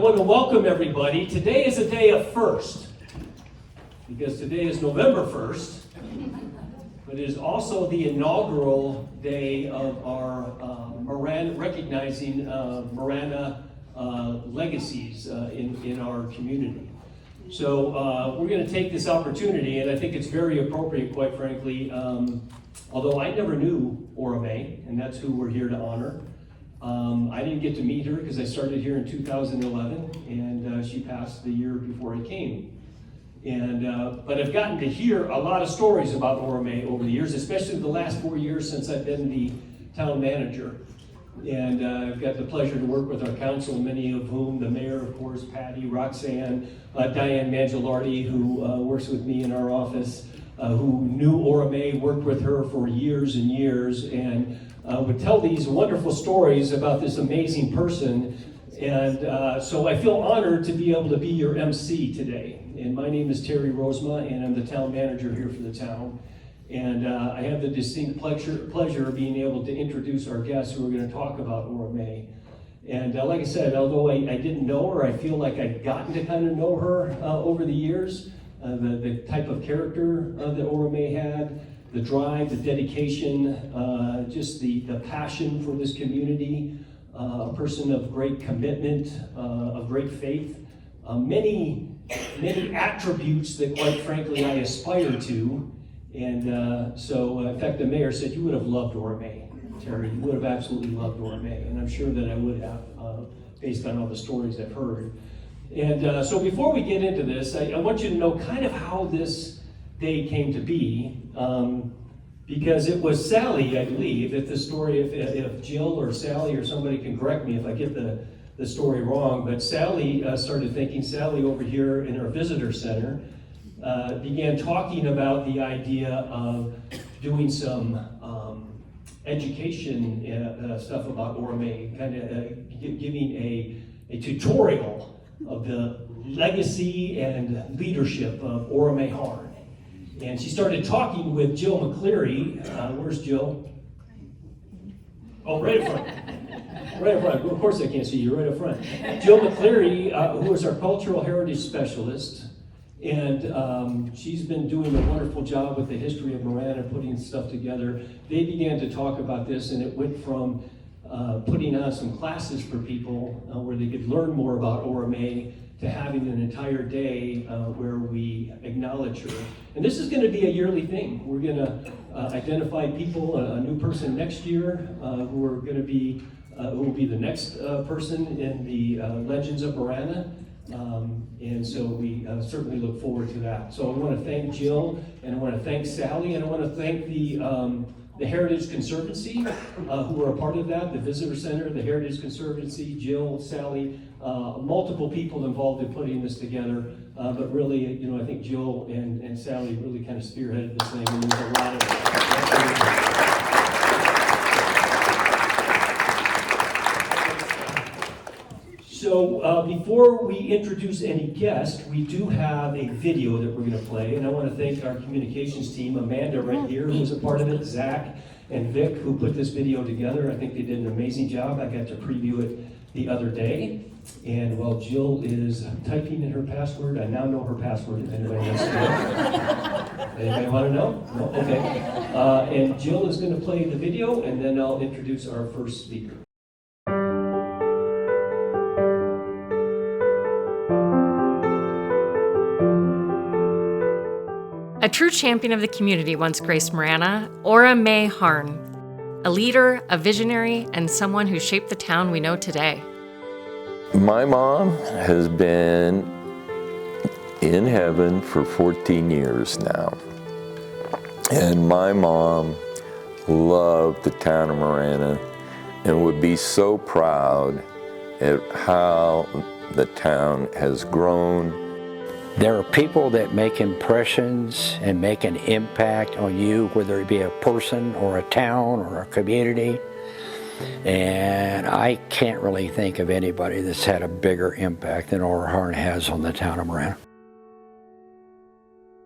want to welcome everybody. Today is a day of first, because today is November 1st, but it is also the inaugural day of our recognizing Marana legacies in our community. So we're going to take this opportunity, and I think it's very appropriate, quite frankly, although I never knew Ora May, and that's who we're here to honor. I didn't get to meet her because I started here in 2011, and she passed the year before I came. But I've gotten to hear a lot of stories about Ora May over the years, especially the last 4 years since I've been the town manager. And I've got the pleasure to work with our council, many of whom, the mayor, of course, Patty, Roxanne, Diane Mangialardi, who works with me in our office, who knew Ora May, worked with her for years and years, and would tell these wonderful stories about this amazing person. And so I feel honored to be able to be your MC today. And my name is Terry Rosema, and I'm the town manager here for the town. And I have the distinct pleasure of being able to introduce our guests who are going to talk about Ora May. And like I said, although I didn't know her, I feel like I've gotten to kind of know her over the years. The type of character that Ora May had, the drive, the dedication, just the passion for this community, a person of great commitment, of great faith, many attributes that, quite frankly, I aspire to. And so, in fact, the mayor said you would have loved Ora May, Terry. You would have absolutely loved Ora May, and I'm sure that I would have, based on all the stories I've heard. And so before we get into this, I want you to know kind of how this day came to be, because it was Sally, I believe, if the story, if Jill or Sally or somebody can correct me if I get the story wrong, but Sally started thinking, Sally over here in our visitor center, began talking about the idea of doing some education stuff about Ora May, kind of giving a tutorial of the legacy and leadership of Ora May Harn. And she started talking with Jill McCleary. Where's Jill? Oh, right up front. Right up front. Of course I can't see you, right up front. Jill McCleary, who is our cultural heritage specialist. And she's been doing a wonderful job with the history of Marana, putting stuff together. They began to talk about this, and it went from putting on some classes for people where they could learn more about Ora May to having an entire day where we acknowledge her. And this is going to be a yearly thing. We're going to identify people, a new person next year who are going to be, who will be the next person in the Legends of Marana. And so we certainly look forward to that. So I want to thank Jill, and I want to thank Sally, and I want to thank the Heritage Conservancy, who are a part of that, the Visitor Center, the Heritage Conservancy, Jill, Sally, multiple people involved in putting this together. But really, you know, I think Jill and Sally really kind of spearheaded this thing, and there's a lot of So before we introduce any guest, we do have a video that we're going to play, and I want to thank our communications team, Amanda right here, who was a part of it, Zach and Vic, who put this video together. I think they did an amazing job. I got to preview it the other day, and while Jill is typing in her password, I now know her password if anybody wants to know. Anybody want to know? No? Okay. And Jill is going to play the video, and then I'll introduce our first speaker. A true champion of the community once graced Marana, Ora May Harn, a leader, a visionary, and someone who shaped the town we know today. My mom has been in heaven for 14 years now. And my mom loved the town of Marana and would be so proud at how the town has grown. There are people that make impressions and make an impact on you, whether it be a person or a town or a community. And I can't really think of anybody that's had a bigger impact than Ora Harn has on the town of Marana.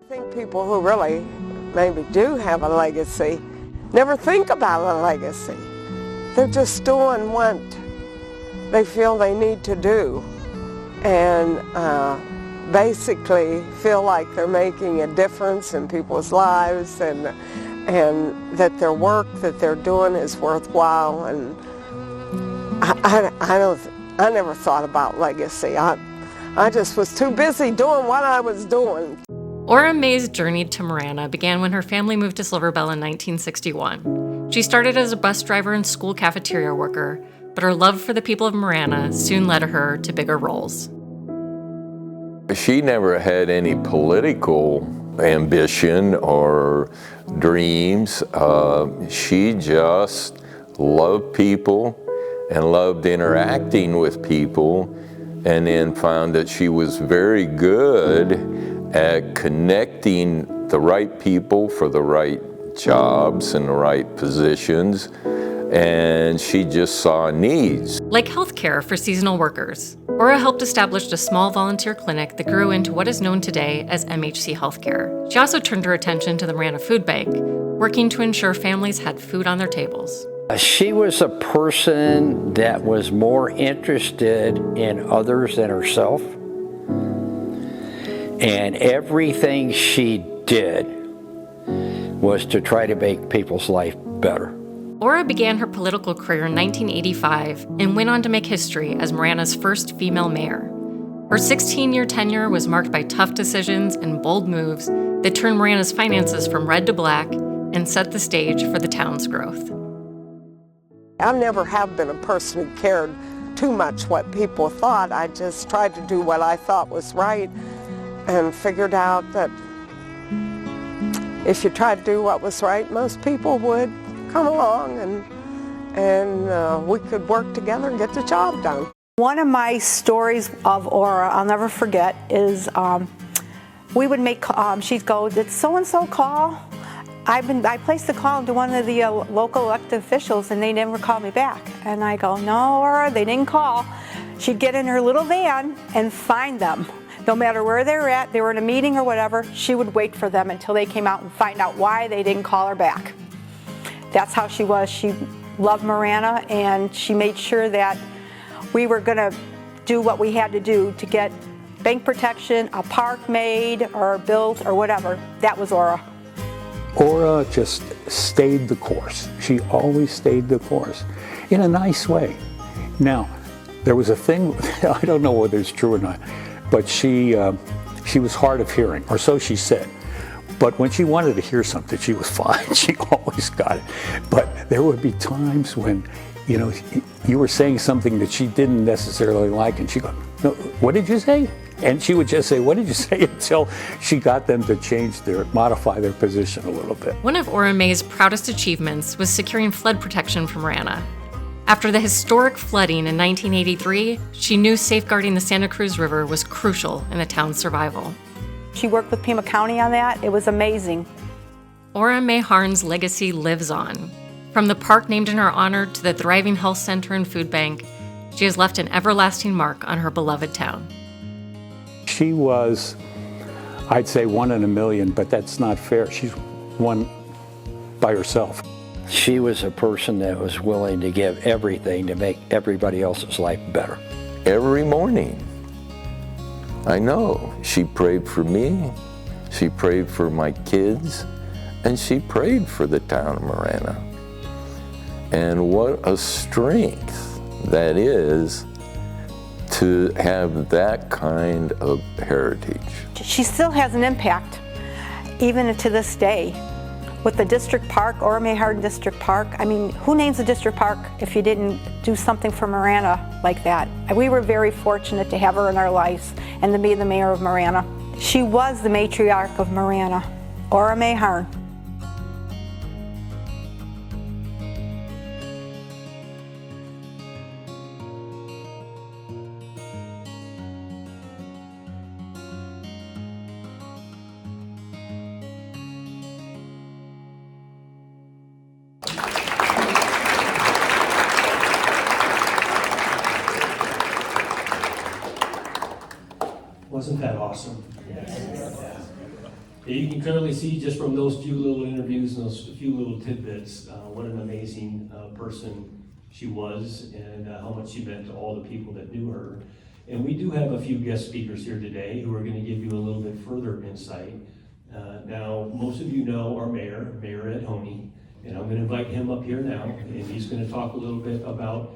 I think people who really maybe do have a legacy never think about a legacy. They're just doing what they feel they need to do. and basically feel like they're making a difference in people's lives, and that their work that they're doing is worthwhile. And I never thought about legacy. I just was too busy doing what I was doing. Ora May's journey to Marana began when her family moved to Silver Bell in 1961. She started as a bus driver and school cafeteria worker, but her love for the people of Marana soon led her to bigger roles. She never had any political ambition or dreams. She just loved people and loved interacting with people, and then found that she was very good at connecting the right people for the right jobs and the right positions, and she just saw needs. Like healthcare for seasonal workers, Ora helped establish a small volunteer clinic that grew into what is known today as MHC Healthcare. She also turned her attention to the Marana Food Bank, working to ensure families had food on their tables. She was a person that was more interested in others than herself. And everything she did was to try to make people's life better. Ora began her political career in 1985 and went on to make history as Marana's first female mayor. Her 16-year tenure was marked by tough decisions and bold moves that turned Marana's finances from red to black and set the stage for the town's growth. I never have been a person who cared too much what people thought. I just tried to do what I thought was right, and figured out that if you tried to do what was right, most people would come along, and we could work together and get the job done. One of my stories of Ora I'll never forget is we would make, she'd go, did so-and-so call? I placed the call into one of the local elected officials, and they never called me back. And I go, no, Ora, they didn't call. She'd get in her little van and find them. No matter where they were at, they were in a meeting or whatever, she would wait for them until they came out and find out why they didn't call her back. That's how she was. She loved Marana, and she made sure that we were going to do what we had to do to get bank protection, a park made or built or whatever. That was Ora. Ora just stayed the course. She always stayed the course in a nice way. Now, there was a thing, I don't know whether it's true or not, but she was hard of hearing, or so she said. But when she wanted to hear something, she was fine. She always got it. But there would be times when, you know, you were saying something that she didn't necessarily like, and she'd go, no, what did you say? And she would just say, what did you say? Until she got them to modify their position a little bit. One of Ora May's proudest achievements was securing flood protection for Marana. After the historic flooding in 1983, she knew safeguarding the Santa Cruz River was crucial in the town's survival. She worked with Pima County on that. It was amazing. Ora May Harn's legacy lives on. From the park named in her honor to the thriving health center and food bank, she has left an everlasting mark on her beloved town. She was, I'd say, 1 in a million, but that's not fair. She's one by herself. She was a person that was willing to give everything to make everybody else's life better. Every morning, I know she prayed for me, she prayed for my kids, and she prayed for the town of Marana. And what a strength that is to have that kind of heritage. She still has an impact, even to this day. With the district park, Ora May Harn District Park, I mean, who names a district park if you didn't do something for Marana like that? We were very fortunate to have her in our lives and to be the mayor of Marana. She was the matriarch of Marana, Ora May Harn. Wasn't that awesome? You can clearly see just from those few little interviews and those few little tidbits what an amazing person she was, and how much she meant to all the people that knew her. And we do have a few guest speakers here today who are going to give you a little bit further insight. Now, most of you know our mayor, Mayor Ed Honey, and I'm going to invite him up here now, and he's going to talk a little bit about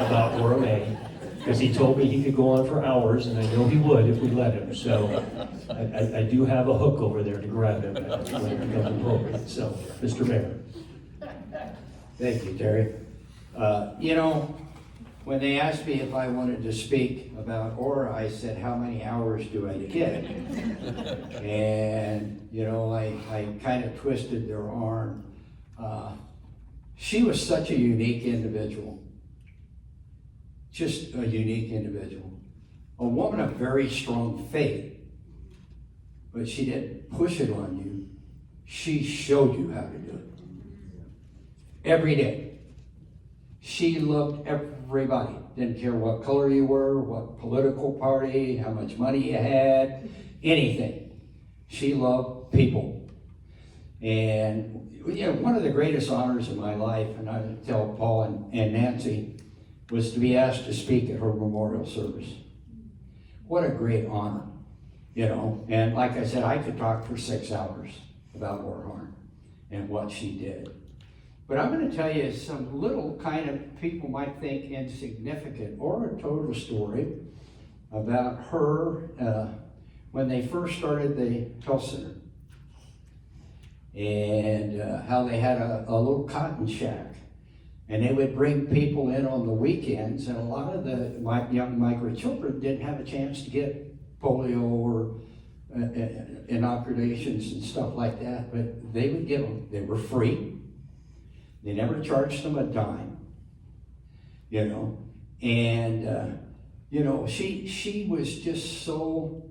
about Ora May, because he told me he could go on for hours, and I know he would if we let him. So I do have a hook over there to grab him when it becomes appropriate. So, Mr. Mayor. Thank you, Terry. You know, when they asked me if I wanted to speak about Ora, I said, how many hours do I get? And, you know, I kind of twisted their arm. She was such a unique individual. Just a unique individual. A woman of very strong faith. But she didn't push it on you. She showed you how to do it. Every day. She loved everybody. Didn't care what color you were, what political party, how much money you had, anything. She loved people. And you know, one of the greatest honors of my life, and I tell Paul and Nancy, was to be asked to speak at her memorial service. What a great honor, you know. And like I said, I could talk for 6 hours about Ora Horn and what she did. But I'm going to tell you some little kind of people might think insignificant. Ora told a story about her when they first started the health center, and how they had a little cotton shack, and they would bring people in on the weekends, and a lot of the young migrant children didn't have a chance to get polio or inoculations and stuff like that, but they would give them. They were free. They never charged them a dime, you know. And, you know, she was just so,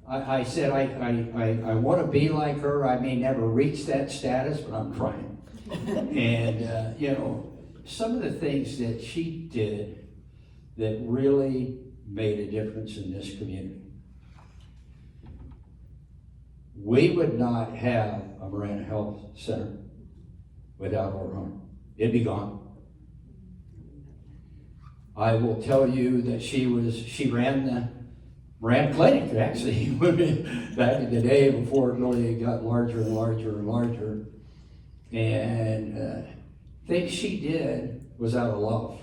I said, I want to be like her. I may never reach that status, but I'm trying. And, you know, some of the things that she did that really made a difference in this community. We would not have a Marana Health Center without Ora Horn. It'd be gone. I will tell you that she ran clinic, actually, back in the day before it really got larger and larger and larger. And things she did was out of love.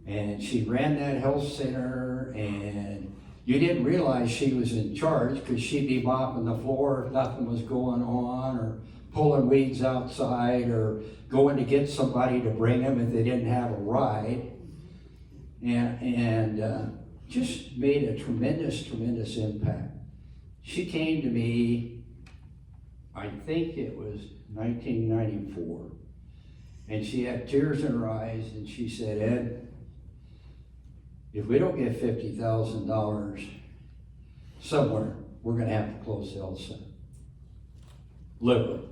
And she ran that health center, and you didn't realize she was in charge because she'd be mopping the floor if nothing was going on, or pulling weeds outside, or going to get somebody to bring them if they didn't have a ride. And just made a tremendous, tremendous impact. She came to me, I think it was 1994, and she had tears in her eyes, and she said, Ed, if we don't get $50,000 somewhere, we're going to have to close the health center. Literally.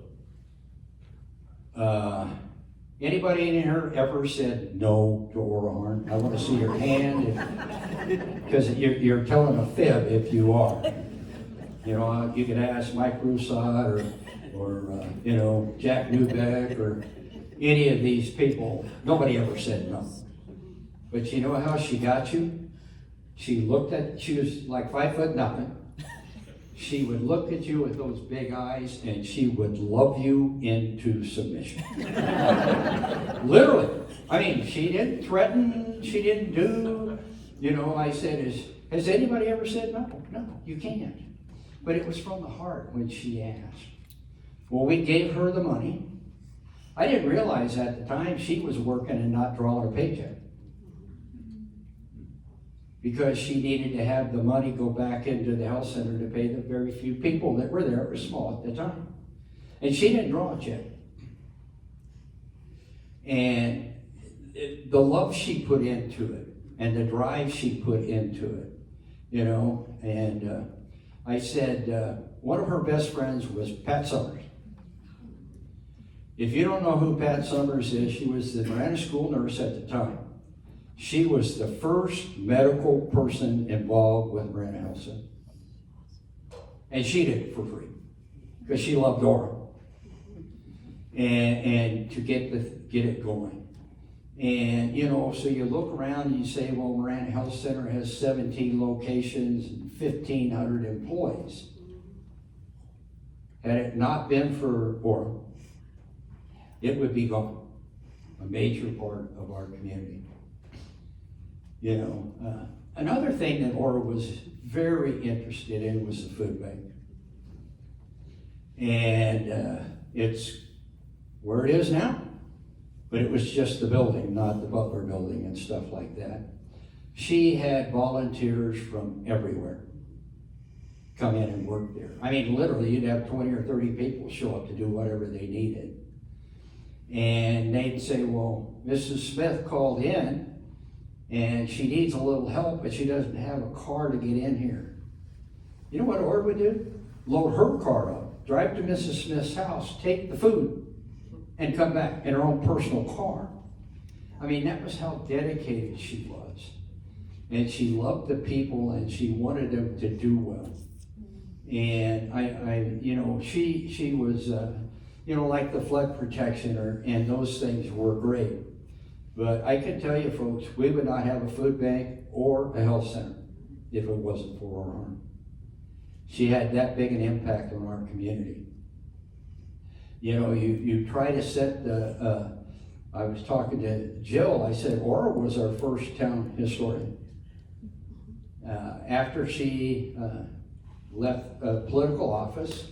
Anybody in here ever said no to Ora Horn? I want to see your hand, because you're telling a fib if you are. You know, you could ask Mike Roussat or you know, Jack Newbeck or any of these people. Nobody ever said no. But you know how she got you? She was like 5'0". She would look at you with those big eyes, and she would love you into submission. Literally. I mean, she didn't threaten, she didn't do, you know, I said, has anybody ever said no? No, you can't. But it was from the heart when she asked. Well, we gave her the money. I didn't realize at the time she was working and not drawing a paycheck, because she needed to have the money go back into the health center to pay the very few people that were there. It was small at the time. And she didn't draw a check. And the love she put into it, and the drive she put into it, you know. And I said, one of her best friends was Pat Summers. If you don't know who Pat Summers is, she was the Marana school nurse at the time. She was the first medical person involved with Marana Health Center. And she did it for free, because she loved Ora. And to get it going. And, you know, so you look around and you say, well, Marana Health Center has 17 locations and 1,500 employees. Had it not been for Aura, it would be gone. A major part of our community. You know, another thing that Aura was very interested in was the food bank. And it's where it is now. But it was just the building, not the Butler building and stuff like that. She had volunteers from everywhere come in and work there. I mean, literally, you'd have 20 or 30 people show up to do whatever they needed. And they'd say, well, Mrs. Smith called in and she needs a little help, but she doesn't have a car to get in here. You know what Ord would do? Load her car up, drive to Mrs. Smith's house, take the food, and come back in her own personal car. I mean, that was how dedicated she was. And she loved the people and she wanted them to do well. And you know, she was, you know, like the flood protection and those things were great. But I can tell you folks, we would not have a food bank or a health center if it wasn't for Aura Harm. She had that big an impact on our community. You know, you try to set the, I was talking to Jill, I said, Aura was our first town historian. After she left political office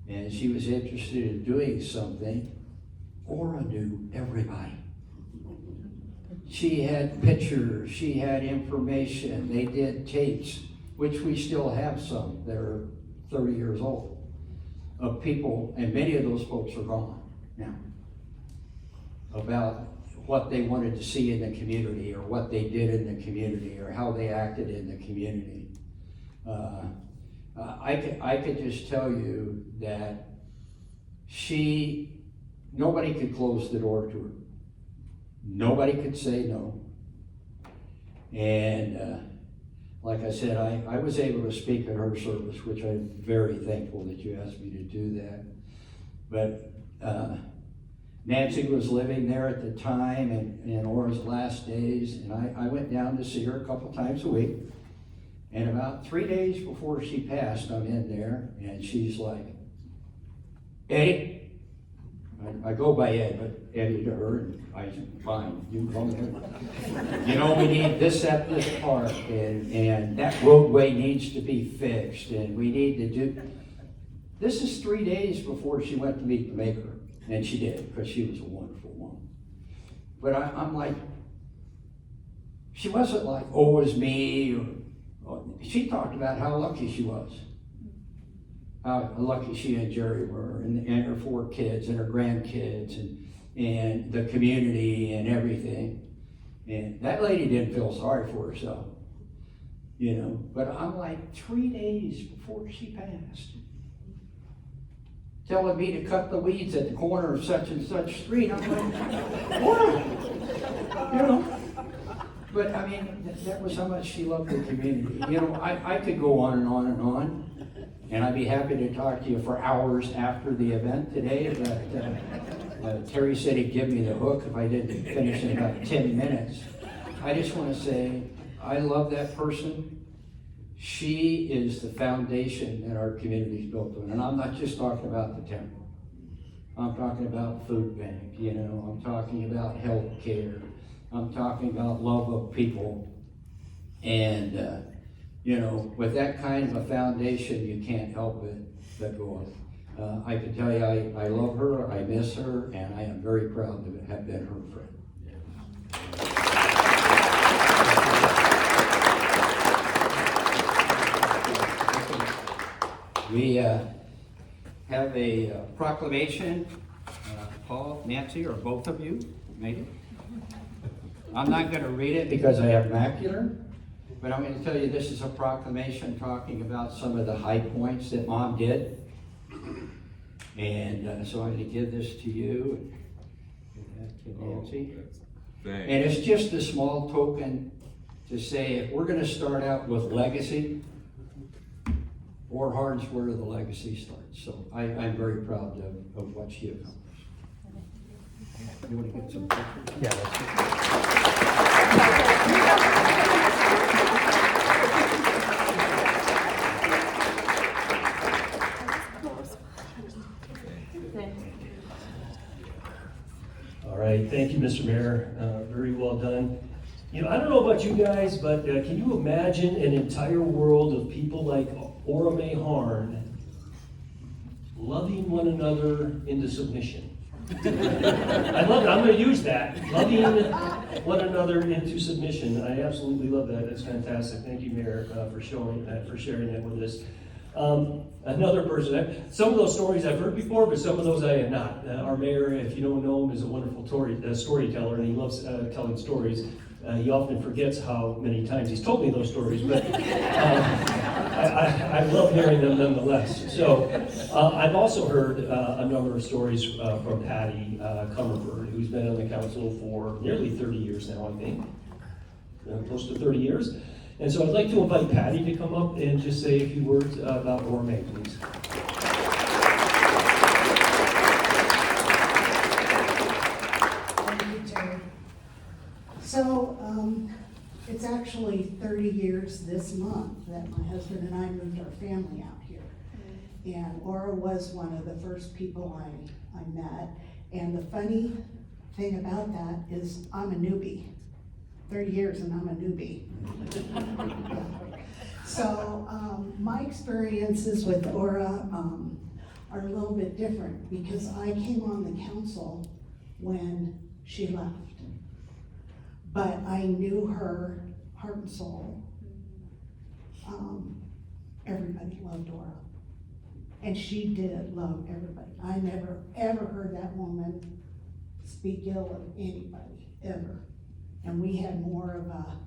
and she was interested in doing something, Aura knew everybody. She had pictures, she had information, they did tapes, which we still have some that are 30 years old. Of people, and many of those folks are gone now, about what they wanted to see in the community or what they did in the community or how they acted in the community. I could just tell you that nobody could close the door to her. Nobody could say no. And like I said, I was able to speak at her service, which I'm very thankful that you asked me to do that. But Nancy was living there at the time in Aura's last days, and I went down to see her a couple times a week. And about 3 days before she passed, I'm in there, and she's like, Eddie, I go by Ed, but Eddie to her, and I said, fine, you can call me Ed. You know, we need this at this park, and that roadway needs to be fixed, and we need to do. This is 3 days before she went to meet the Maker, and she did, because she was a wonderful woman. But I'm like, she wasn't like, oh, it was me, or she talked about how lucky she was. How lucky she and Jerry were, and her 4 kids, and her grandkids, and the community, and everything. And that lady didn't feel sorry for herself, you know. But I'm like, 3 days before she passed, telling me to cut the weeds at the corner of such and such street. I'm like, what? You know. But I mean, that was how much she loved the community. You know, I could go on and on and on. And I'd be happy to talk to you for hours after the event today, but Terry said he'd give me the hook if I didn't finish in about 10 minutes. I just want to say, I love that person. She is the foundation that our community's built on. And I'm not just talking about the temple. I'm talking about food bank, you know, I'm talking about health care. I'm talking about love of people. And, you know, with that kind of a foundation, you can't help it but go on. I can tell you, I love her, I miss her, and I am very proud to have been her friend. We have a proclamation. Paul, Nancy, or both of you, maybe. I'm not going to read it because I have macular. But I'm going to tell you, this is a proclamation talking about some of the high points that Mom did. And so I'm going to give this to you, and to Nancy. And it's just a small token to say, if we're going to start out with legacy, Orhar's where the legacy starts. So I'm very proud of what she accomplished. You want to get some pictures? Yeah, that's good. All right, thank you, Mr. Mayor. Very well done. You know, I don't know about you guys, but can you imagine an entire world of people like Ora Mae Harn loving one another into submission? I love it. I'm going to use that. Loving one another into submission. I absolutely love that. That's fantastic. Thank you, Mayor, for sharing that with us. Another person, some of those stories I've heard before, but some of those I have not. Our mayor, if you don't know him, is a wonderful storyteller, and he loves telling stories. He often forgets how many times he's told me those stories, but I love hearing them nonetheless. So I've also heard a number of stories from Patty Comerford, who's been on the council for nearly 30 years now, I think, close to 30 years. And so I'd like to invite Patty to come up and just say a few words about Ora Mae, please. Thank you, Terry. So, it's actually 30 years this month that my husband and I moved our family out here. And Ora was one of the first people I met. And the funny thing about that is I'm a newbie. 30 years and I'm a newbie. So my experiences with Ora are a little bit different because I came on the council when she left. But I knew her heart and soul. Everybody loved Ora. And she did love everybody. I never ever heard that woman speak ill of anybody, ever. And we had more of a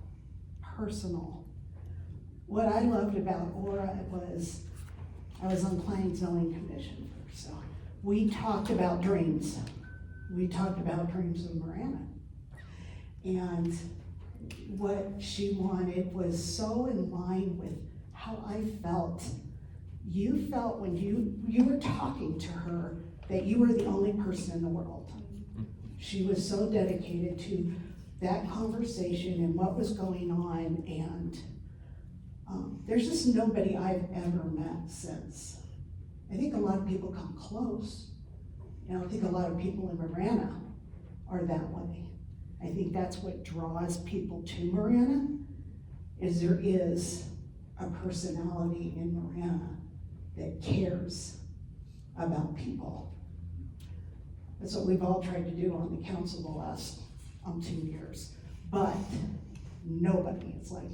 personal. What I loved about Ora was, I was on Planning Zoning Commission first, so we talked about dreams. We talked about dreams of Marana. And what she wanted was so in line with how I felt. You felt when you were talking to her that you were the only person in the world. She was so dedicated to that conversation and what was going on, and there's just nobody I've ever met since. I think a lot of people come close, and I think a lot of people in Marana are that way. I think that's what draws people to Marana, is there is a personality in Marana that cares about people. That's what we've all tried to do on the council the last 2 years, but nobody is like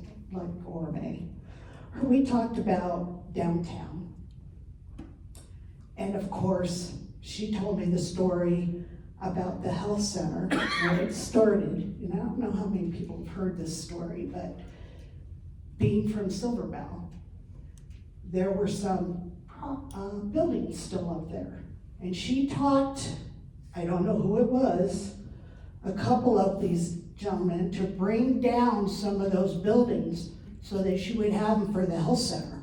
Ora Mae. We talked about downtown, and of course, she told me the story about the health center when it started, and I don't know how many people have heard this story, but being from Silver Bell, there were some buildings still up there, and she talked, I don't know who it was, a couple of these gentlemen to bring down some of those buildings so that she would have them for the health center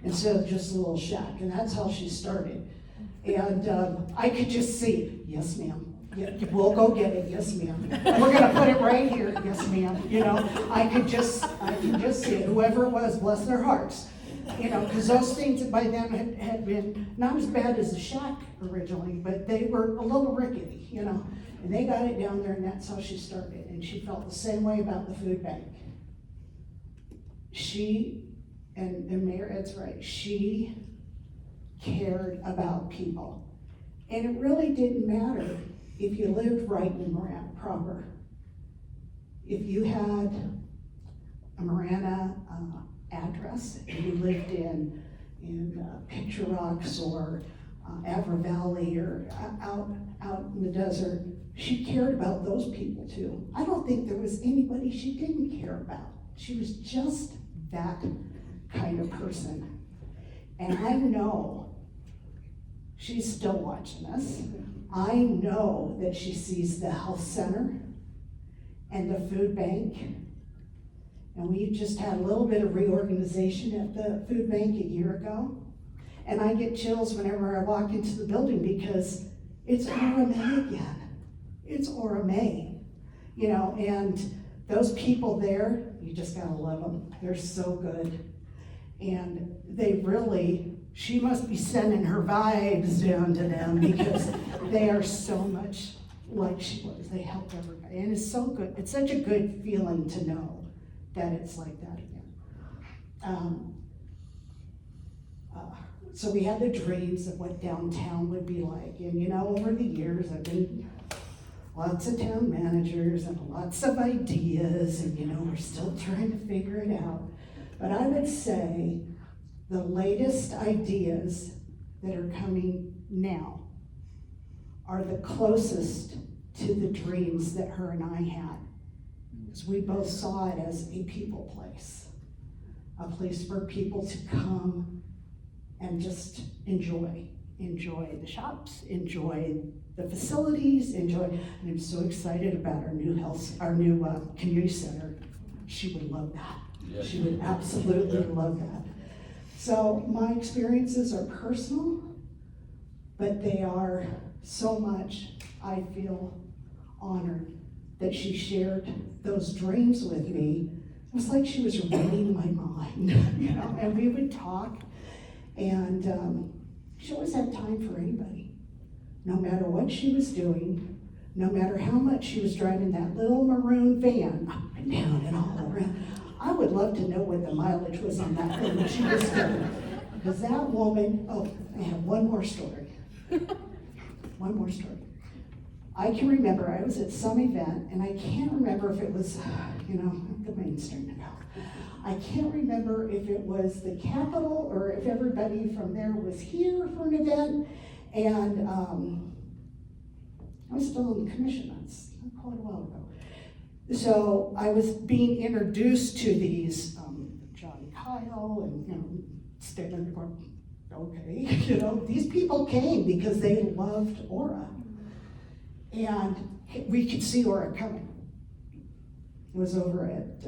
instead of just a little shack. And that's how she started. And I could just see, yes, ma'am. Yeah, we'll go get it, yes, ma'am. We're gonna put it right here, yes, ma'am. You know, I could just see it. Whoever it was, bless their hearts. You know, because those things by them had been not as bad as the shack originally, but they were a little rickety, you know. And they got it down there, and that's how she started. And she felt the same way about the food bank. She, and Mayor Ed's right, she cared about people. And it really didn't matter if you lived right in Marana proper. If you had a Marana address and you lived in Picture Rocks or Avra Valley or out in the desert, she cared about those people too. I don't think there was anybody she didn't care about. She was just that kind of person. And I know she's still watching us. I know that she sees the health center and the food bank. And we just had a little bit of reorganization at the food bank a year ago. And I get chills whenever I walk into the building because it's Ora Mae again. it's Aura May, you know, and those people there, you just gotta love them. They're so good. And they really, she must be sending her vibes down to them because they are so much like she was. They help everybody. And it's so good. It's such a good feeling to know that it's like that again. So we had the dreams of what downtown would be like. And you know, over the years, I've been lots of town managers and lots of ideas, and you know, we're still trying to figure it out. But I would say the latest ideas that are coming now are the closest to the dreams that her and I had. Because we both saw it as a people place, a place for people to come and just enjoy the shops, enjoy the facilities, enjoy. And I'm so excited about our new community center. She would love that. Yes. She would absolutely love that. So my experiences are personal, but they are so much, I feel honored that she shared those dreams with me. It was like she was reading my mind, you know, and we would talk, and she always had time for anybody, no matter what she was doing, no matter how much she was driving that little maroon van up and down and all around. I would love to know what the mileage was on that thing that she was doing. Because that woman, oh, I have one more story. One more story. I can remember I was at some event, and I can't remember if it was, you know, the mainstream now. I can't remember if it was the Capitol or if everybody from there was here for an event. And I was still on the commission, that's quite a while ago. So I was being introduced to these John Kyle and, you know, standing there going, okay, you know, these people came because they loved Aura. And we could see Aura coming. It was over at,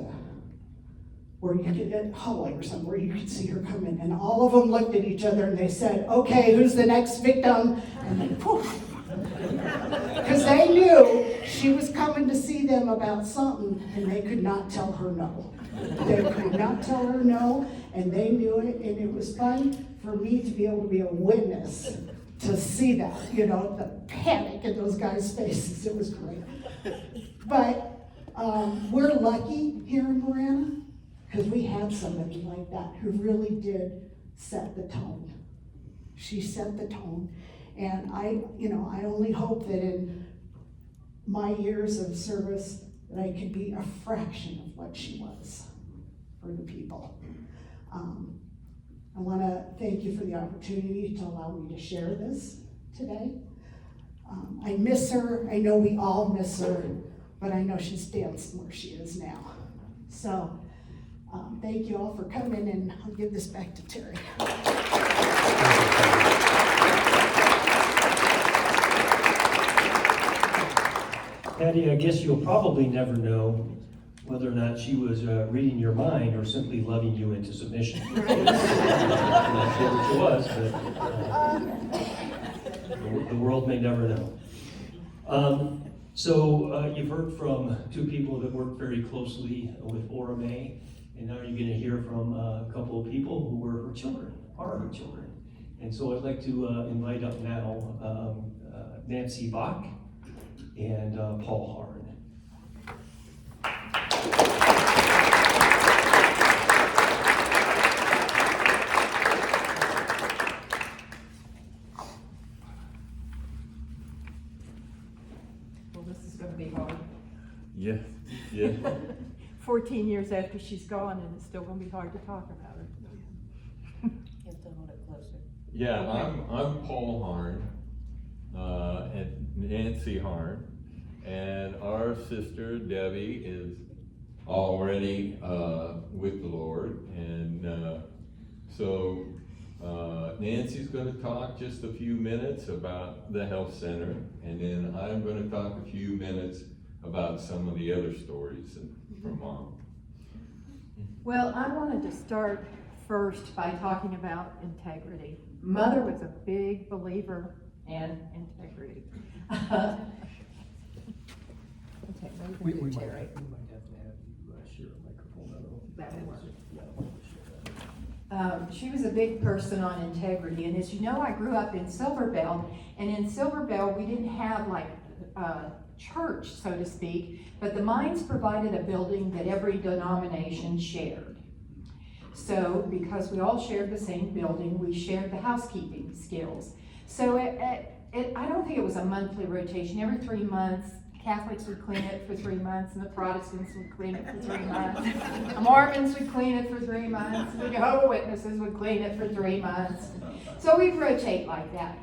where you could, at Holly or somewhere, you could see her coming. And all of them looked at each other and they said, okay, who's the next victim? And then poof. Because they knew she was coming to see them about something, and they could not tell her no. They could not tell her no, and they knew it, and it was fun for me to be able to be a witness to see that, you know, the panic in those guys' faces. It was great. But we're lucky here in Marana because we had somebody like that who really did set the tone. She set the tone. And I only hope that in my years of service that I could be a fraction of what she was for the people. I want to thank you for the opportunity to allow me to share this today. I miss her. I know we all miss her, but I know she's dancing where she is now. So thank you all for coming, and I'll give this back to Terry. Patty, I guess you'll probably never know whether or not she was reading your mind or simply loving you into submission. I'm not sure which it was, but the world may never know. So you've heard from two people that work very closely with Aura May, and now you're going to hear from a couple of people who were her children, are her children. And so I'd like to invite up now Nancy Bach and Paul Harn. Well, this is going to be hard. Yeah. 14 years after she's gone, and it's still going to be hard to talk about her. You have to hold it closer. Yeah, I'm Paul Harn, and Nancy Harn, and our sister Debbie is already with the Lord, and so Nancy's going to talk just a few minutes about the health center, and then I'm going to talk a few minutes about some of the other stories from Mom. Well, I wanted to start first by talking about integrity. Mother was a big believer in integrity. Okay, We maybe might do have Terry. to have you share a microphone. That'll work. She was a big person on integrity, and as you know, I grew up in Silver Bell, and in Silver Bell, we didn't have like church, so to speak, but the mines provided a building that every denomination shared. So because we all shared the same building, we shared the housekeeping skills. So I don't think it was a monthly rotation. Every 3 months, Catholics would clean it for 3 months, and the Protestants would clean it for 3 months. The Mormons would clean it for 3 months. The Jehovah's Witnesses would clean it for 3 months. So we'd rotate like that.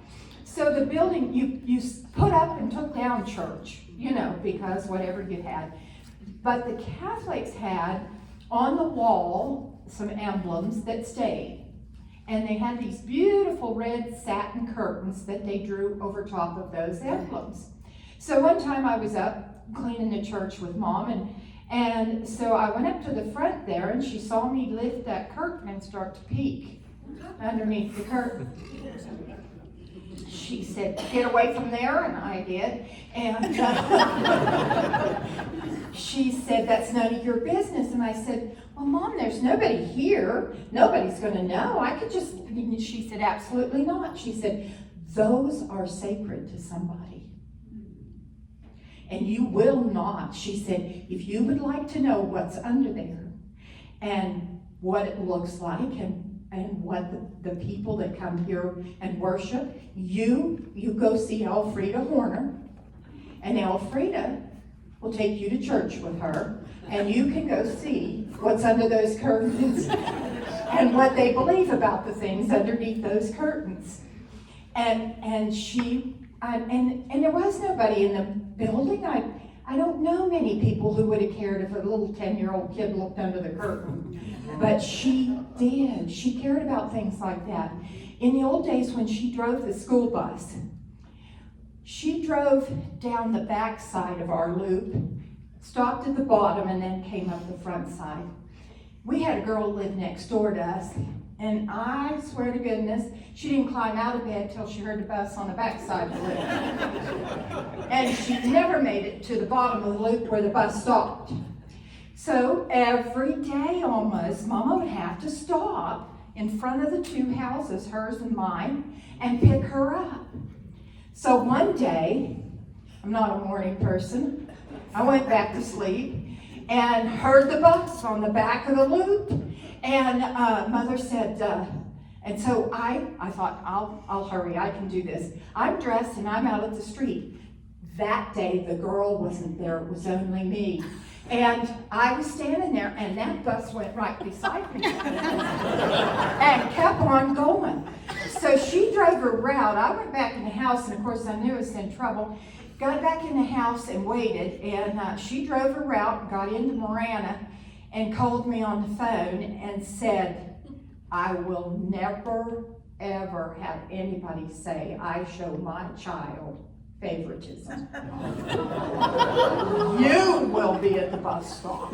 So the building, you put up and took down church, you know, because whatever you had. But the Catholics had on the wall some emblems that stayed. And they had these beautiful red satin curtains that they drew over top of those emblems. So one time I was up cleaning the church with Mom, and so I went up to the front there, and she saw me lift that curtain and start to peek underneath the curtain. She said, "Get away from there," and I did. And she said, "That's none of your business." And I said, "Well, Mom, there's nobody here. Nobody's going to know. I could just..." She said, "Absolutely not." She said, "Those are sacred to somebody. And you will not," she said, "if you would like to know what's under there and what it looks like and what the people that come here and worship, you go see Elfrida Horner, and Elfrida will take you to church with her, and you can go see what's under those curtains and what they believe about the things underneath those curtains." And there was nobody in the building. I don't know many people who would have cared if a little 10-year-old kid looked under the curtain. But she did. She cared about things like that. In the old days when she drove the school bus, she drove down the back side of our loop, stopped at the bottom, and then came up the front side. We had a girl live next door to us, and I swear to goodness, she didn't climb out of bed till she heard the bus on the back side of the loop. And she never made it to the bottom of the loop where the bus stopped. So every day almost, Mama would have to stop in front of the two houses, hers and mine, and pick her up. So one day, I'm not a morning person, I went back to sleep and heard the bus on the back of the loop. And Mother said, and so I thought, I'll hurry, I can do this. I'm dressed and I'm out at the street. That day, the girl wasn't there, it was only me. And I was standing there, and that bus went right beside me and kept on going. So she drove her route. I went back in the house, and of course I knew I was in trouble. Got back in the house and waited, and she drove her route and got into Marana and called me on the phone and said, "I will never, ever have anybody say I show my child favoritism. You will be at the bus stop."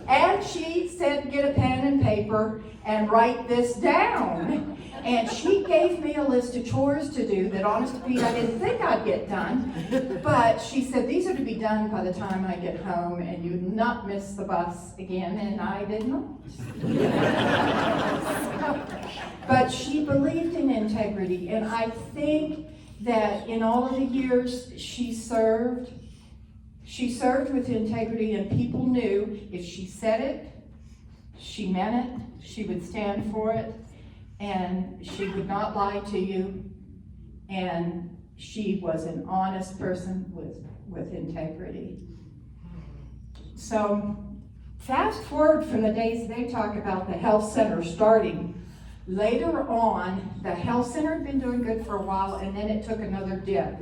And she said, "Get a pen and paper and write this down." And she gave me a list of chores to do that, honest to Pete, I didn't think I'd get done. But she said, "These are to be done by the time I get home, and you do not miss the bus again." And I did not. But she believed in integrity, and I think that in all of the years she served with integrity, and people knew if she said it, she meant it, she would stand for it, and she would not lie to you, and she was an honest person with integrity. So fast forward from the days they talk about the health center starting. Later on, the health center had been doing good for a while, and then it took another dip.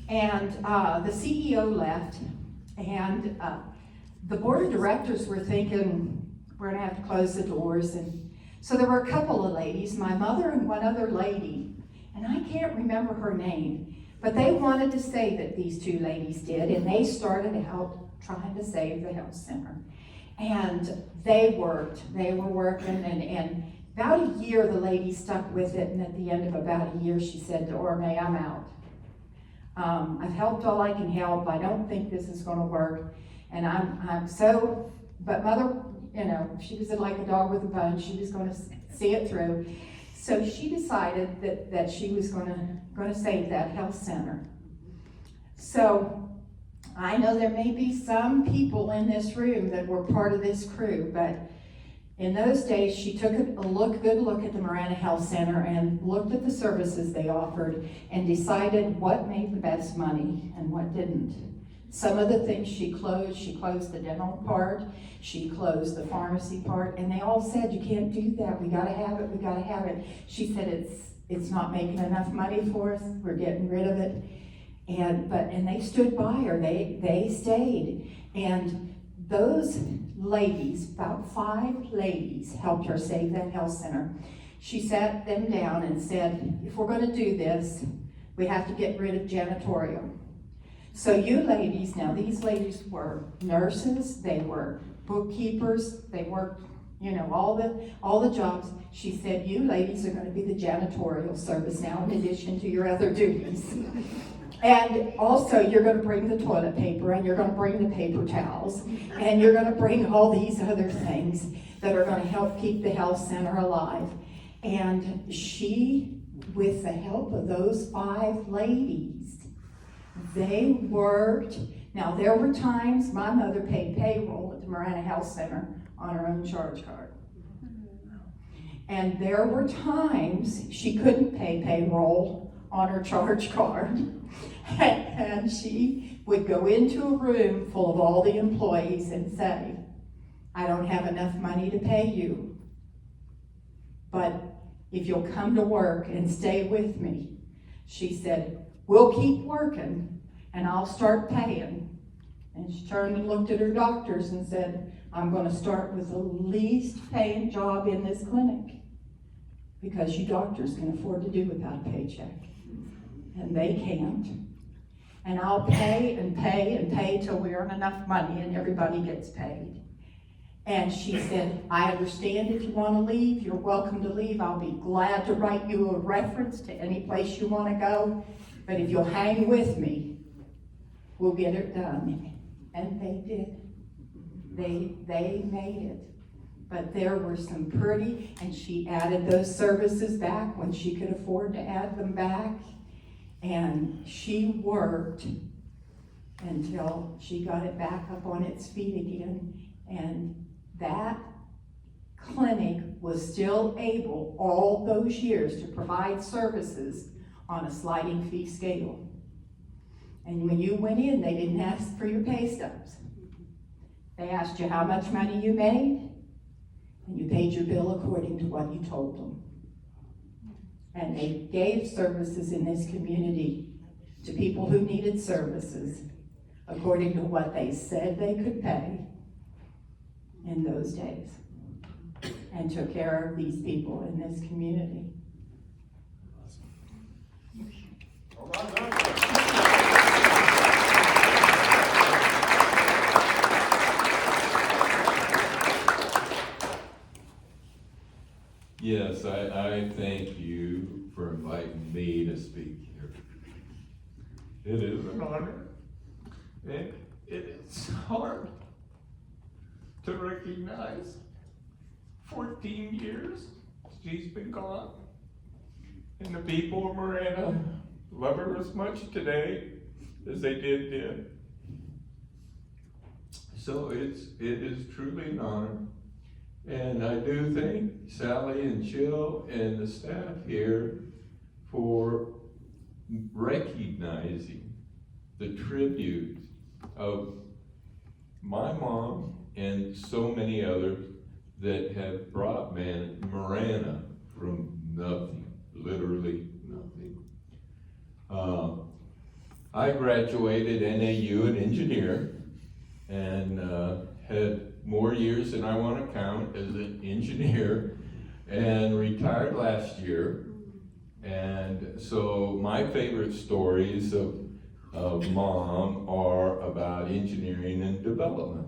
And the CEO left, and the board of directors were thinking, we're gonna have to close the doors. And so there were a couple of ladies, my mother and one other lady, and I can't remember her name, but they wanted to say that these two ladies did, and they started out trying to save the health center. And they were working, and about a year the lady stuck with it, and at the end of about a year she said to Orme, "I'm out. I've helped all I can help. I don't think this is gonna work. And but Mother, you know, she was like a dog with a bone. She was gonna see it through. So she decided that she was gonna save that health center. So I know there may be some people in this room that were part of this crew, but in those days, she took a good look at the Marana Health Center and looked at the services they offered and decided what made the best money and what didn't. Some of the things she closed the dental part, she closed the pharmacy part, and they all said, you can't do that, we gotta have it, we gotta have it. She said, it's not making enough money for us, we're getting rid of it. And they stood by her, they stayed. And those ladies, about 5 ladies, helped her save that health center. She sat them down and said, if we're gonna do this, we have to get rid of janitorial. So you ladies, now these ladies were nurses, they were bookkeepers, they worked, you know, all the jobs. She said, you ladies are gonna be the janitorial service now in addition to your other duties. And also, you're going to bring the toilet paper, and you're going to bring the paper towels, and you're going to bring all these other things that are going to help keep the health center alive. And she, with the help of those 5 ladies, they worked. Now, there were times my mother paid payroll at the Marana Health Center on her own charge card. And there were times she couldn't pay payroll on her charge card. And she would go into a room full of all the employees and say, I don't have enough money to pay you, but if you'll come to work and stay with me, she said, we'll keep working and I'll start paying. And she turned and looked at her doctors and said, I'm going to start with the least paying job in this clinic because you doctors can afford to do without a paycheck. And they can't. And I'll pay and pay and pay till we earn enough money and everybody gets paid. And she said, I understand if you want to leave, you're welcome to leave. I'll be glad to write you a reference to any place you want to go. But if you'll hang with me, we'll get it done. And they did. They made it. But there were some pretty, and she added those services back when she could afford to add them back. And she worked until she got it back up on its feet again. And that clinic was still able, all those years, to provide services on a sliding fee scale. And when you went in, they didn't ask for your pay stubs. They asked you how much money you made, and you paid your bill according to what you told them. And they gave services in this community to people who needed services according to what they said they could pay in those days, and took care of these people in this community. Yes, I thank you for inviting me to speak here. It is an honor, and it's hard to recognize 14 years she's been gone, and the people of Marana love her as much today as they did then. So it is truly an honor. And I do thank Sally and Jill and the staff here for recognizing the tribute of my mom and so many others that have brought Marana from nothing, literally nothing. I graduated NAU an engineer and had more years than I want to count as an engineer, and retired last year. And so my favorite stories of Mom are about engineering and development.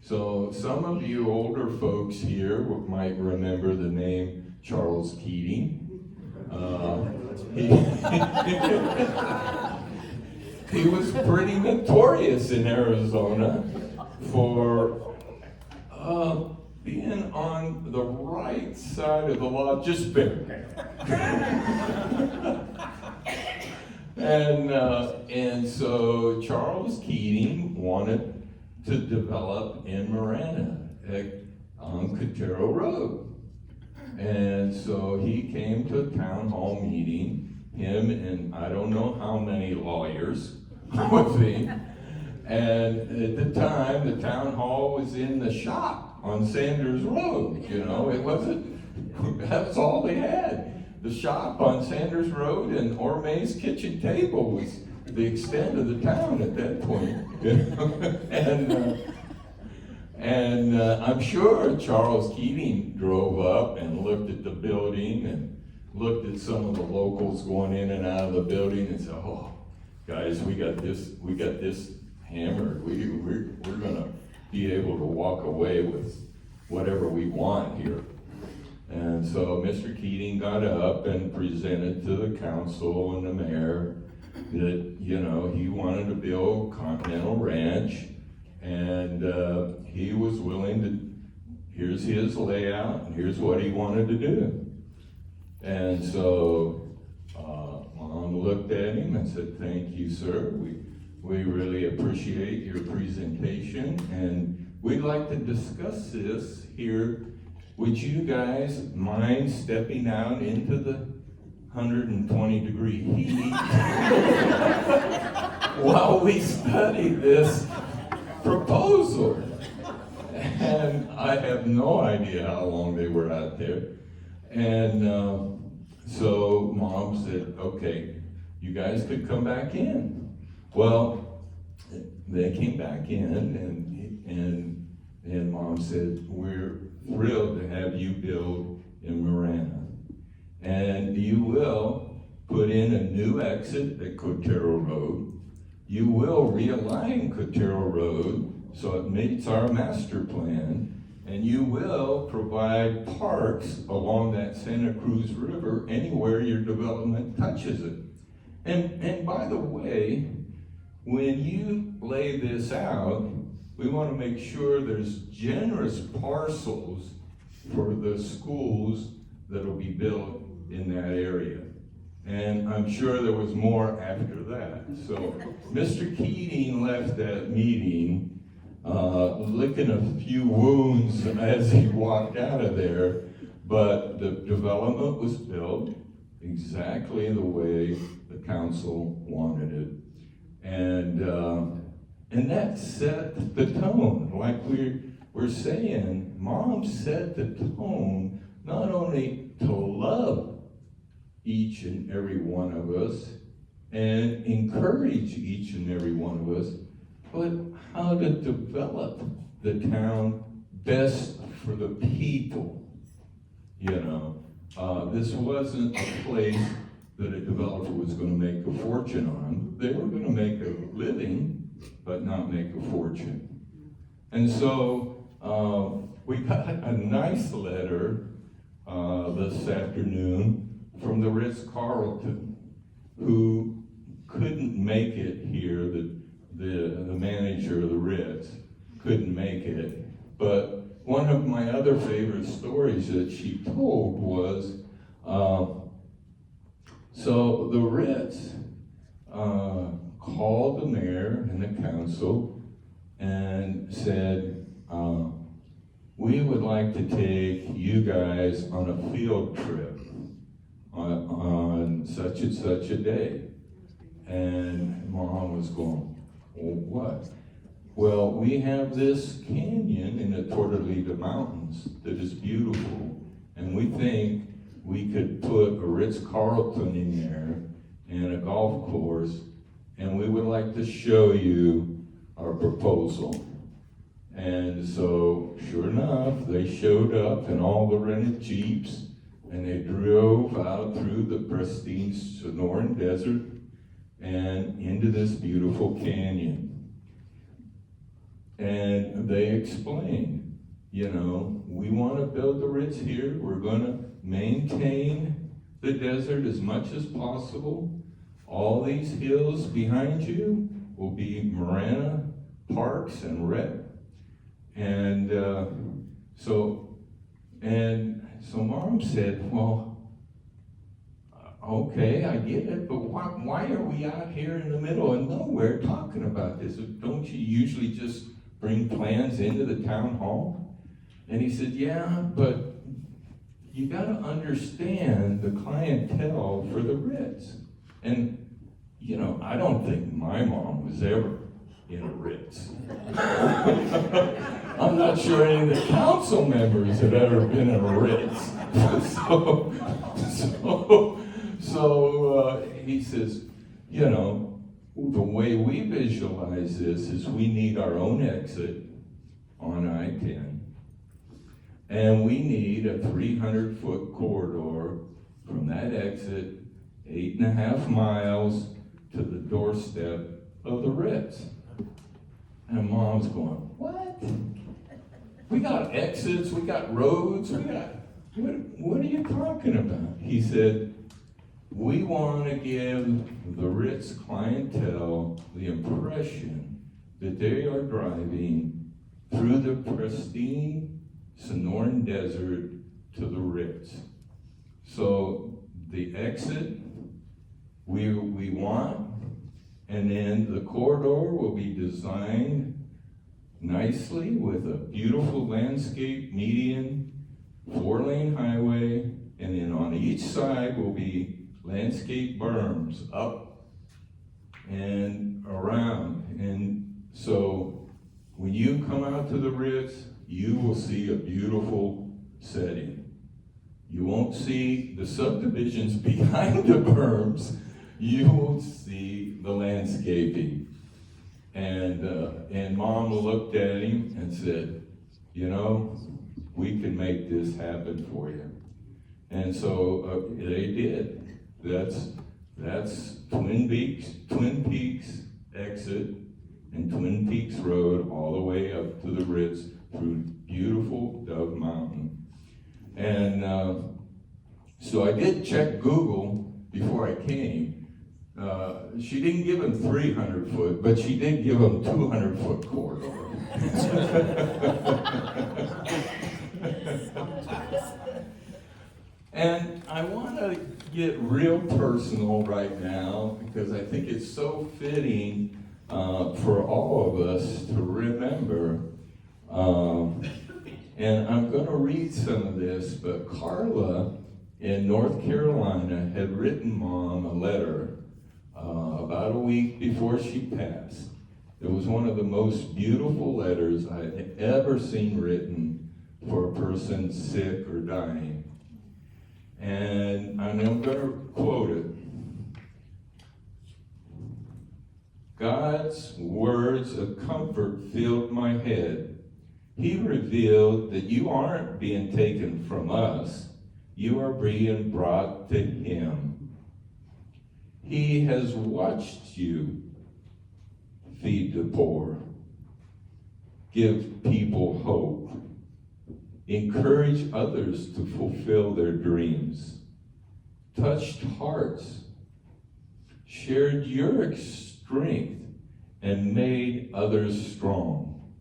So some of you older folks here might remember the name Charles Keating. He was pretty notorious in Arizona for being on the right side of the law, just barely. And so Charles Keating wanted to develop in Marana on Cotero Road. And so he came to a town hall meeting, him and I don't know how many lawyers with him. And at the time, the town hall was in the shop on Sanders Road. You know, it wasn't, that was all they had. The shop on Sanders Road and Orme's kitchen table was the extent of the town at that point. You know? And I'm sure Charles Keating drove up and looked at the building and looked at some of the locals going in and out of the building and said, "Oh, guys, we got this hammered. We're gonna be able to walk away with whatever we want here." And so Mr. Keating got up and presented to the council and the mayor that, you know, he wanted to build Continental Ranch, and he was willing to, here's his layout, and here's what he wanted to do. And so Mom looked at him and said, "Thank you, sir. We really appreciate your presentation, and we'd like to discuss this here. Would you guys mind stepping out into the 120-degree heat while we study this proposal?" And I have no idea how long they were out there. And so Mom said, "Okay, you guys could come back in." Well, they came back in, and Mom said, "We're thrilled to have you build in Marana. And you will put in a new exit at Cotero Road. You will realign Cotero Road so it meets our master plan. And you will provide parks along that Santa Cruz River anywhere your development touches it. And by the way, when you lay this out, we want to make sure there's generous parcels for the schools that'll be built in that area." And I'm sure there was more after that. So Mr. Keating left that meeting licking a few wounds as he walked out of there, but the development was built exactly the way the council wanted it. And that set the tone. Like we're saying, Mom set the tone not only to love each and every one of us and encourage each and every one of us, but how to develop the town best for the people. You know, this wasn't a place that a developer was going to make a fortune on. They were going to make a living, but not make a fortune. And so we got a nice letter this afternoon from the Ritz-Carlton, who couldn't make it here. The manager of the Ritz couldn't make it. But one of my other favorite stories that she told was, so the Ritz called the mayor and the council and said, "We would like to take you guys on a field trip on such and such a day." And Mom was going, "Well, what?" "Well, we have this canyon in the Tortolita Mountains that is beautiful, and we think we could put a Ritz-Carlton in there and a golf course, and we would like to show you our proposal." And so, sure enough, they showed up in all the rented Jeeps, and they drove out through the pristine Sonoran Desert and into this beautiful canyon. And they explained, you know, we want to build the Ritz here. We're going to maintain the desert as much as possible. All these hills behind you will be Marana Parks and Rec. And so Mom said, well, okay, I get it, but why are we out here in the middle of nowhere talking about this? Don't you usually just bring plans into the town hall? And he said, yeah, but you gotta understand the clientele for the Ritz. And, you know, I don't think my mom was ever in a Ritz. I'm not sure any of the council members have ever been in a Ritz. So he says, you know, the way we visualize this is we need our own exit on I-10, and we need a 300-foot corridor from that exit, 8.5 miles to the doorstep of the Ritz. And Mom's going, what? We got exits, we got roads, what are you talking about? He said, we want to give the Ritz clientele the impression that they are driving through the pristine Sonoran Desert to the Ritz. So the exit we want, and then the corridor will be designed nicely with a beautiful landscape median, 4-lane highway, and then on each side will be landscape berms up and around. And so when you come out to the Ritz, you will see a beautiful setting. You won't see the subdivisions behind the berms. You will see the landscaping. And Mom looked at him and said, you know, we can make this happen for you. And so they did. That's Twin Peaks exit and Twin Peaks Road all the way up to the Ritz through beautiful Dove Mountain. And so I did check Google before I came. She didn't give him 300 foot, but she did give him 200-foot corridor. And I want to get real personal right now because I think it's so fitting for all of us to remember. And I'm going to read some of this, but Carla in North Carolina had written Mom a letter about a week before she passed. It was one of the most beautiful letters I had ever seen written for a person sick or dying. And I'm going to quote it. God's words of comfort filled my head. He revealed that you aren't being taken from us. You are being brought to Him. He has watched you feed the poor, give people hope, encourage others to fulfill their dreams, touched hearts, shared your strength, and made others strong.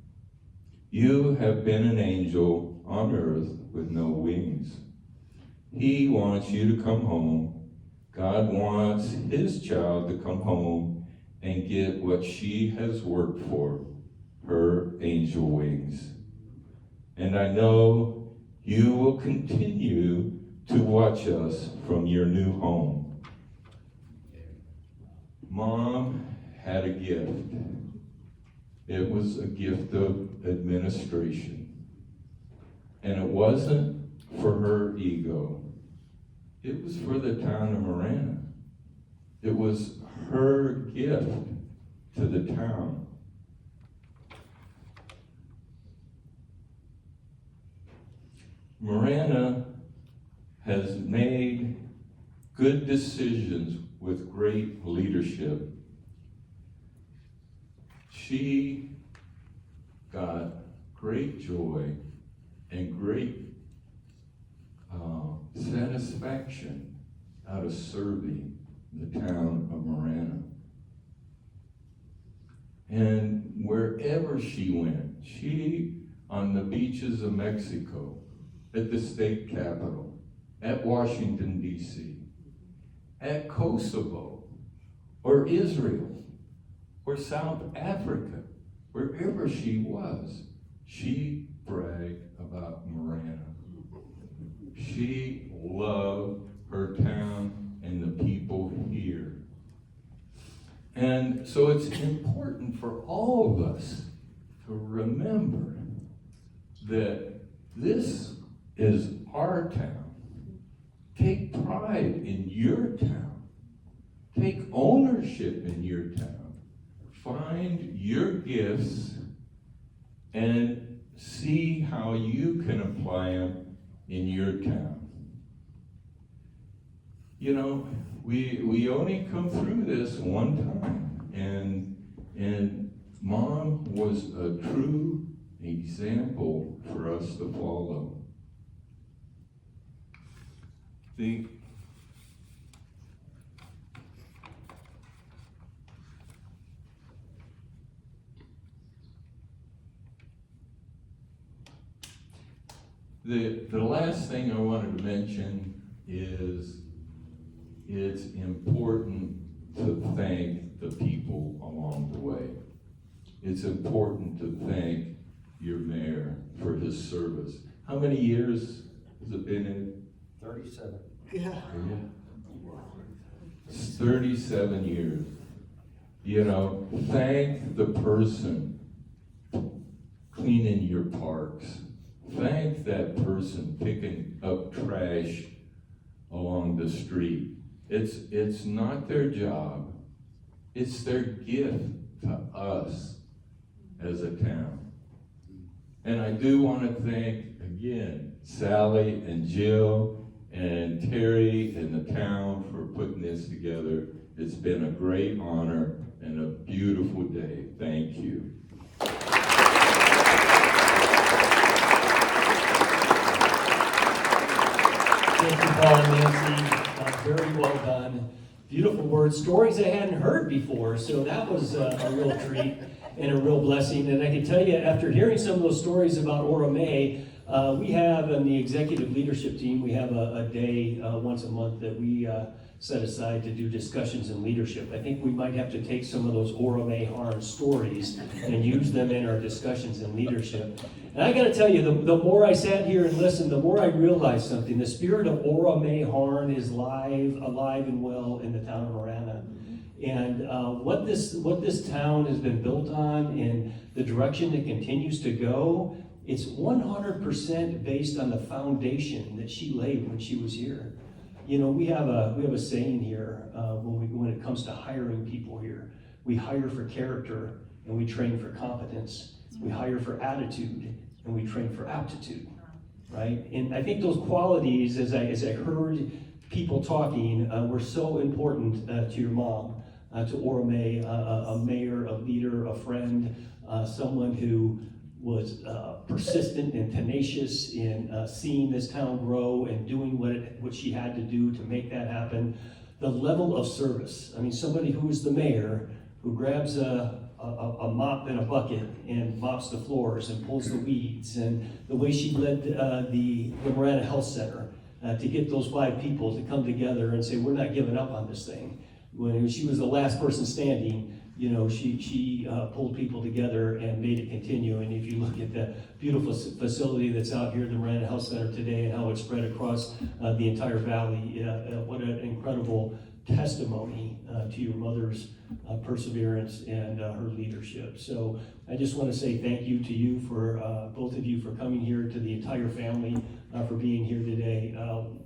You have been an angel on earth with no wings. He wants you to come home. God wants His child to come home and get what she has worked for, her angel wings. And I know you will continue to watch us from your new home. Mom had a gift. It was a gift of administration. And it wasn't for her ego. It was for the town of Marana. It was her gift to the town. Marana has made good decisions with great leadership. She got great joy and great satisfaction out of serving the town of Marana. And wherever she went, she on the beaches of Mexico, at the state capitol, at Washington, D.C., at Kosovo, or Israel, or South Africa, wherever she was, she bragged about Marana. She loved her town and the people here. And so it's important for all of us to remember that this is our town. Take pride in your town. Take ownership in your town. Find your gifts and see how you can apply them in your town. You know, we only come through this one time, and Mom was a true example for us to follow. The last thing I wanted to mention is it's important to thank the people along the way. It's important to thank your mayor for his service. How many years has it been in? 37. Yeah. It's 37 years. You know, thank the person cleaning your parks. Thank that person picking up trash along the street. It's not their job. It's their gift to us as a town. And I do want to thank, again, Sally and Jill and Terry and the town for putting this together. It's been a great honor and a beautiful day. Thank you. Thank you, Paul and Nancy. Very well done. Beautiful words, stories I hadn't heard before, so that was a real treat and a real blessing. And I can tell you, after hearing some of those stories about Ora May, we have in the executive leadership team, we have a day once a month that we set aside to do discussions in leadership. I think we might have to take some of those Ora May Harn stories and use them in our discussions in leadership. And I gotta tell you, the more I sat here and listened, the more I realized something. The spirit of Ora May Harn is alive and well in the town of Marana. And what this town has been built on and the direction it continues to go, it's 100% based on the foundation that she laid when she was here. You know, we have a saying here when it comes to hiring people here. We hire for character and we train for competence. We hire for attitude and we train for aptitude, right? And I think those qualities, as I heard people talking, were so important to your mom, to Ora May, a mayor, a leader, a friend, someone who was persistent and tenacious in seeing this town grow and doing what she had to do to make that happen. The level of service. I mean, somebody who is the mayor, who grabs a mop and a bucket and mops the floors and pulls the weeds, and the way she led the Marana Health Center to get those 5 people to come together and say, we're not giving up on this thing. When she was the last person standing, you know, she pulled people together and made it continue. And if you look at the beautiful facility that's out here, the Marana Health Center today, and how it's spread across the entire valley, what an incredible testimony to your mother's perseverance and her leadership. So I just want to say thank you to you for both of you for coming here, to the entire family for being here today.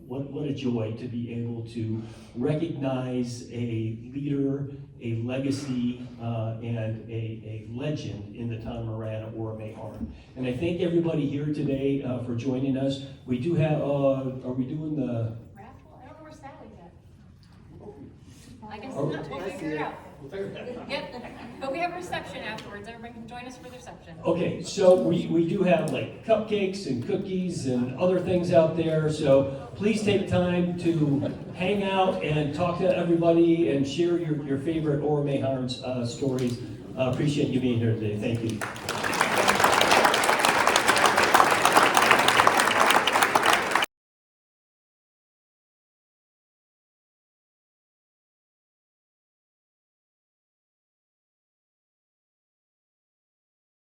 What a joy to be able to recognize a leader, a legacy, and a legend in the town of Marana, Ora May Harn. And I thank everybody here today for joining us. We do have, are we doing the Raffle? I don't know where Sally's at. I guess not, we'll figure it out. Yep, but we have a reception afterwards. Everybody can join us for the reception. Okay, so we do have like cupcakes and cookies and other things out there, so please take time to hang out and talk to everybody and share your favorite Ora Mayharns stories. Appreciate you being here today. Thank you.